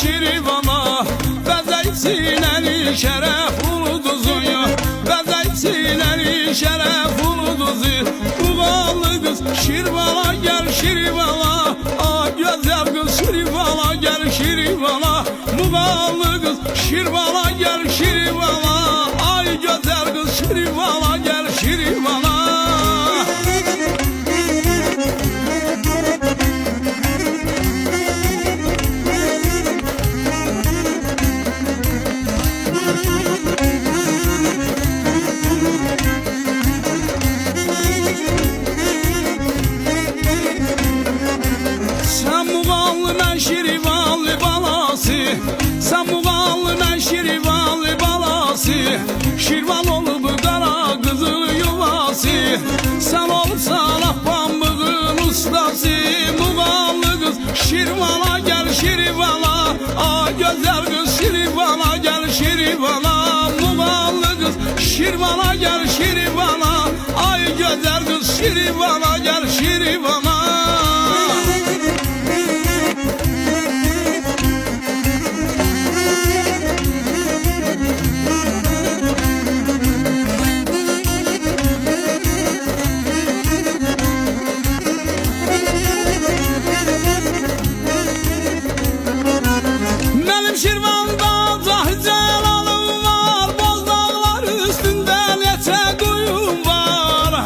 Şirvana Bezeysileri şeref uluduzu Bezeysileri şeref uluduzu Uğallı kız Şirvana gel Şirvana güzel kız Şirvana gel Şirvana Uğallı kız Şirvana gel Şirvana ay güzel kız Şirvana gel Şirvana. Sen Muğallı ben Şirvanlı balası Sen Muğallı ben Şirvanlı balası Şirvan olup kara kızıl yuvası Sen olsan pambığın ustası Muğallı kız Şirvana gel Şirvana güzel kız Şirvana gel Şirvana Muğallı kız Şirvana gel Şirvana ay güzel kız Şirvana gel Şirvana. Benim Şirvan'da Zahcelalım var Boz dağlar üstünde neçe kuyum var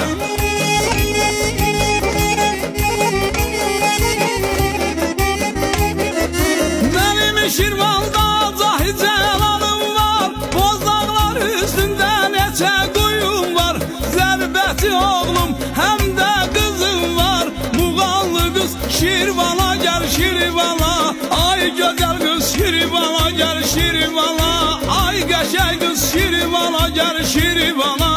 Benim Şirvan'da Zahcelalım var Boz dağlar üstünde neçe kuyum var Zerbeti oğlum hem de kızım var Muğallı kız Şirvan'a gel Şirvan'a ay güzel kız Şirvan'a gel Şirvan'a ay geçey kız Şirvan'a gel Şirvan'a.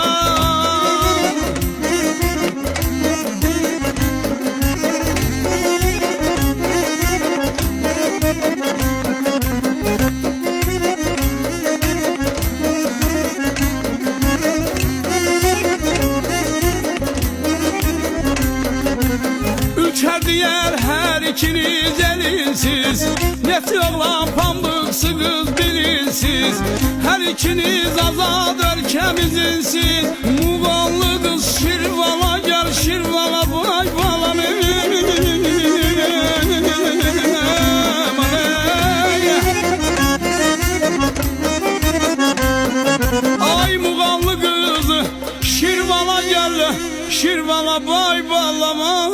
Ülker diğer her ikiniz elinsiz Nefti oğlan pambıksız kız bilinsiz Her ikiniz azad ülkemiz izinsiz Muğallı kız Şirvan'a gel Şirvan'a vay falan ay Muğallı kız Şirvan'a gel Şirvan'a bay bağlama